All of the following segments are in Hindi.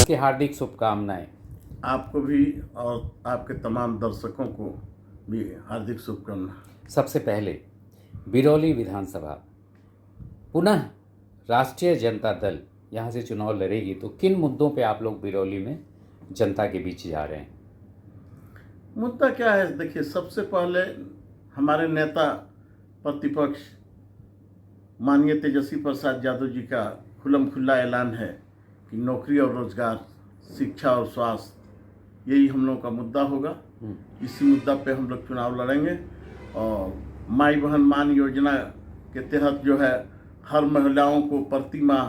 की हार्दिक शुभकामनाएं। आपको भी और आपके तमाम दर्शकों को भी हार्दिक शुभकामनाएं। सबसे पहले बिरौली विधानसभा पुनः राष्ट्रीय जनता दल यहाँ से चुनाव लड़ेगी, तो किन मुद्दों पे आप लोग बिरौली में जनता के बीच जा रहे हैं? मुद्दा क्या है? देखिए, सबसे पहले हमारे नेता प्रतिपक्ष माननीय तेजस्वी प्रसाद यादव जी का खुल्लम खुल्ला ऐलान है कि नौकरी और रोजगार, शिक्षा और स्वास्थ्य, यही हम लोगों का मुद्दा होगा। इसी मुद्दा पे हम लोग चुनाव लड़ेंगे। और माई बहन मान योजना के तहत जो है, हर महिलाओं को प्रति माह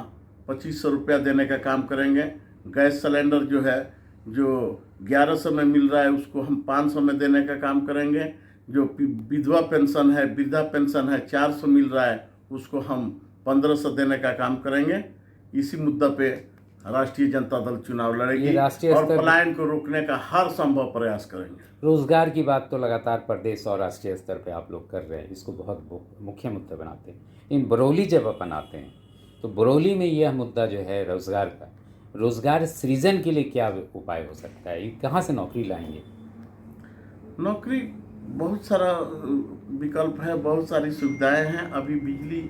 2500 रुपया देने का काम करेंगे। गैस सिलेंडर जो है, जो 1100 में मिल रहा है, उसको हम 500 में देने का काम करेंगे। जो विधवा पेंशन है, वृद्धा पेंशन है, 400 मिल रहा है, उसको हम 1500 देने का काम करेंगे। इसी मुद्दा पे राष्ट्रीय जनता दल चुनाव लड़ेगी और पलायन को रोकने का हर संभव प्रयास करेंगे। रोजगार की बात तो लगातार प्रदेश और राष्ट्रीय स्तर पे आप लोग कर रहे हैं, इसको बहुत मुख्य मुद्दा बनाते हैं। इन बरौली जब अपन आते हैं तो बरौली में यह मुद्दा जो है रोजगार का, रोजगार सृजन के लिए क्या उपाय हो सकता है? कहाँ से नौकरी लाएंगे? नौकरी बहुत सारा विकल्प है, बहुत सारी सुविधाएं हैं। अभी बिजली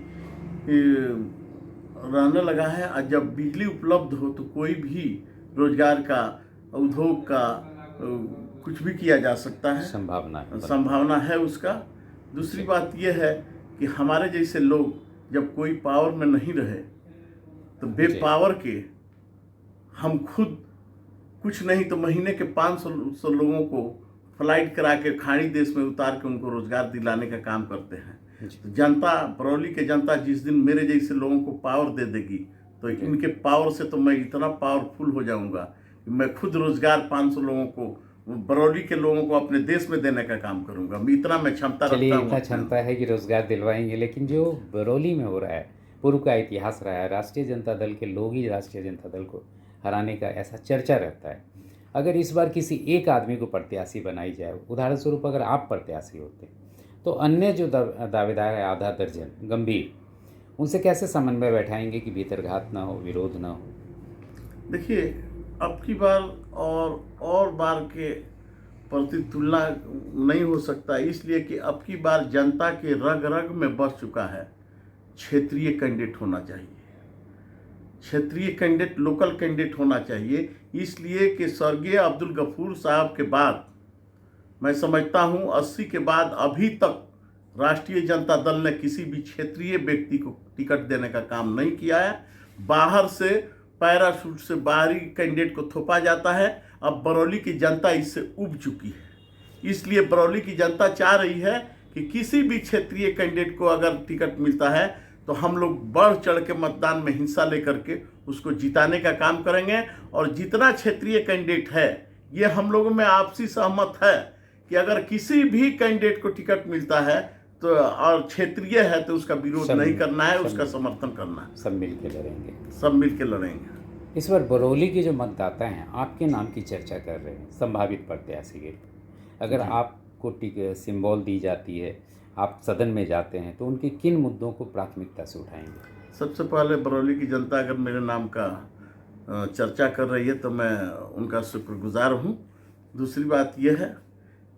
रहने लगा है, और जब बिजली उपलब्ध हो तो कोई भी रोजगार का, उद्योग का कुछ भी किया जा सकता है। संभावना है उसका। दूसरी बात यह है कि हमारे जैसे लोग जब कोई पावर में नहीं रहे तो बेपावर के हम खुद कुछ नहीं तो महीने के 500 लोगों को फ्लाइट करा के खाड़ी देश में उतार के उनको रोजगार दिलाने का काम करते हैं। तो जनता, बरौली के जनता जिस दिन मेरे जैसे लोगों को पावर दे देगी तो इनके पावर से तो मैं इतना पावरफुल हो जाऊंगा कि मैं खुद रोजगार 500 लोगों को, बरौली के लोगों को अपने देश में देने का काम करूंगा। इतना मैं क्षमता रखता हूं। इतना क्षमता है कि रोजगार दिलवाएंगे। लेकिन जो बरौली में हो रहा है, पूर्व का इतिहास रहा है, राष्ट्रीय जनता दल के लोग ही राष्ट्रीय जनता दल को हराने का ऐसा चर्चा रहता है। अगर इस बार किसी एक आदमी को प्रत्याशी बनाई जाए, उदाहरण स्वरूप अगर आप प्रत्याशी होते, तो अन्य जो दावेदार है, आधा दर्जन गंभीर, उनसे कैसे समन्वय बैठाएंगे कि भीतरघात ना हो, विरोध ना हो? देखिए, अब की बार और बार के प्रति तुलना नहीं हो सकता, इसलिए कि अब की बार जनता के रग रग में बस चुका है क्षेत्रीय कैंडिडेट होना चाहिए। क्षेत्रीय कैंडिडेट, लोकल कैंडिडेट होना चाहिए। इसलिए कि स्वर्गीय अब्दुल गफूर साहब के बाद मैं समझता हूं 80 के बाद अभी तक राष्ट्रीय जनता दल ने किसी भी क्षेत्रीय व्यक्ति को टिकट देने का काम नहीं किया है। बाहर से पैराशूट से बाहरी कैंडिडेट को थोपा जाता है। अब बरौली की जनता इससे उब चुकी है। इसलिए बरौली की जनता चाह रही है कि किसी भी क्षेत्रीय कैंडिडेट को अगर टिकट मिलता है तो हम लोग बढ़ चढ़ के मतदान में हिस्सा लेकर के उसको जिताने का काम करेंगे। और जितना क्षेत्रीय कैंडिडेट है, ये हम लोगों में आपसी सहमत है कि अगर किसी भी कैंडिडेट को टिकट मिलता है तो, और क्षेत्रीय है, तो उसका विरोध नहीं करना है, उसका समर्थन करना है। सब मिल के लड़ेंगे, सब मिल के लड़ेंगे। इस बार बरौली के जो मतदाता हैं आपके नाम की चर्चा कर रहे हैं संभावित प्रत्याशी के। अगर आपको सिंबल दी जाती है, आप सदन में जाते हैं, तो उनके किन मुद्दों को प्राथमिकता से उठाएंगे? सबसे पहले बरौली की जनता अगर मेरे नाम का चर्चा कर रही है तो मैं उनका शुक्रगुजार हूँ। दूसरी बात यह है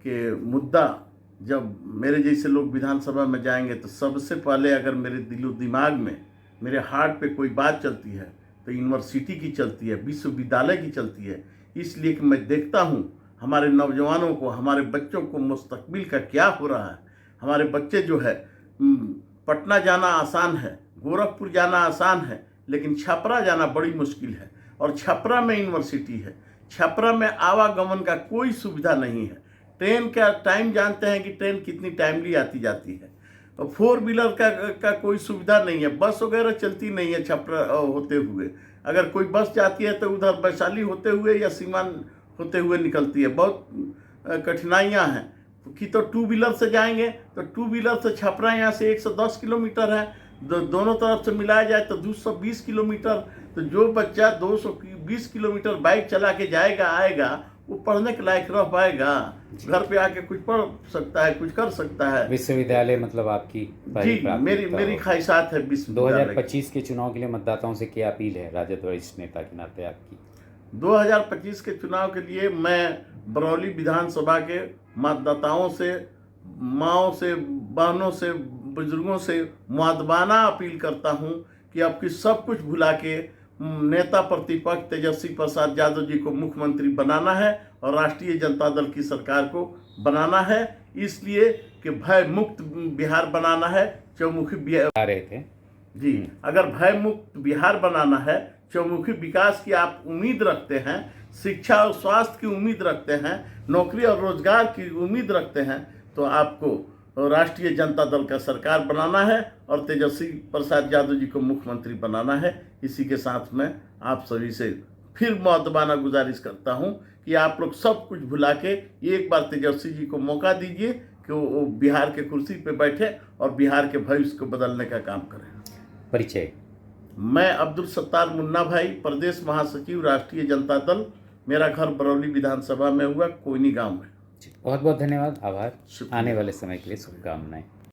कि मुद्दा, जब मेरे जैसे लोग विधानसभा में जाएंगे तो सबसे पहले अगर मेरे दिलो दिमाग में, मेरे हार्ट पे कोई बात चलती है तो यूनिवर्सिटी की चलती है, विश्वविद्यालय की चलती है। इसलिए कि मैं देखता हूँ हमारे नौजवानों को, हमारे बच्चों को मुस्तकबिल का क्या हो रहा है। हमारे बच्चे जो है, पटना जाना आसान है, गोरखपुर जाना आसान है, लेकिन छपरा जाना बड़ी मुश्किल है। और छपरा में यूनिवर्सिटी है, छपरा में आवागमन का कोई सुविधा नहीं है। ट्रेन का टाइम जानते हैं कि ट्रेन कितनी टाइमली आती जाती है। और 4 व्हीलर का कोई सुविधा नहीं है, बस वगैरह चलती नहीं है छपरा होते हुए। अगर कोई बस जाती है तो उधर वैशाली होते हुए या सीमान होते हुए निकलती है। बहुत कठिनाइयाँ हैं कि तो 2 व्हीलर से जाएंगे तो 2 व्हीलर से छपरा यहाँ से 110 किलोमीटर है, दोनों तरफ से मिलाया जाए तो 220 किलोमीटर। तो जो बच्चा 220 किलोमीटर बाइक चला के जाएगा आएगा, वो पढ़ने के लायक रह पाएगा? घर पे आके कुछ पढ़ सकता है, कुछ कर सकता है। विश्वविद्यालय मतलब आपकी जी, मेरी ख्वाहिशात है। 2025 के चुनाव के लिए मतदाताओं से क्या अपील है राजद वरिष्ठ नेता के नाते आपकी? 2025 के चुनाव के लिए मैं बरौली विधानसभा के मतदाताओं से, माँओं से, बहनों से, बुजुर्गों से मुआदबाना अपील करता हूं कि आपकी सब कुछ भुला के नेता प्रतिपक्ष तेजस्वी प्रसाद यादव जी को मुख्यमंत्री बनाना है और राष्ट्रीय जनता दल की सरकार को बनाना है, इसलिए कि भय मुक्त बिहार बनाना है, चौमुखी आ रहे थे जी। अगर भय मुक्त बिहार बनाना है, चौमुखी विकास की आप उम्मीद रखते हैं, शिक्षा और स्वास्थ्य की उम्मीद रखते हैं, नौकरी और रोजगार की उम्मीद रखते हैं, तो आपको राष्ट्रीय जनता दल का सरकार बनाना है और तेजस्वी प्रसाद यादव जी को मुख्यमंत्री बनाना है। इसी के साथ में आप सभी से फिर मुआदबाना गुजारिश करता हूं कि आप लोग सब कुछ भुला के एक बार तेजस्वी जी को मौका दीजिए कि वो बिहार के कुर्सी पे बैठे और बिहार के भविष्य को बदलने का काम करें। परिचय। मैं अब्दुल सत्तार मुन्ना भाई, प्रदेश महासचिव राष्ट्रीय जनता दल। मेरा घर बरौली विधानसभा में हुआ, कोयनी गांव में। बहुत बहुत धन्यवाद, आभार। शुक्रिया। आने वाले समय के लिए शुभकामनाएं।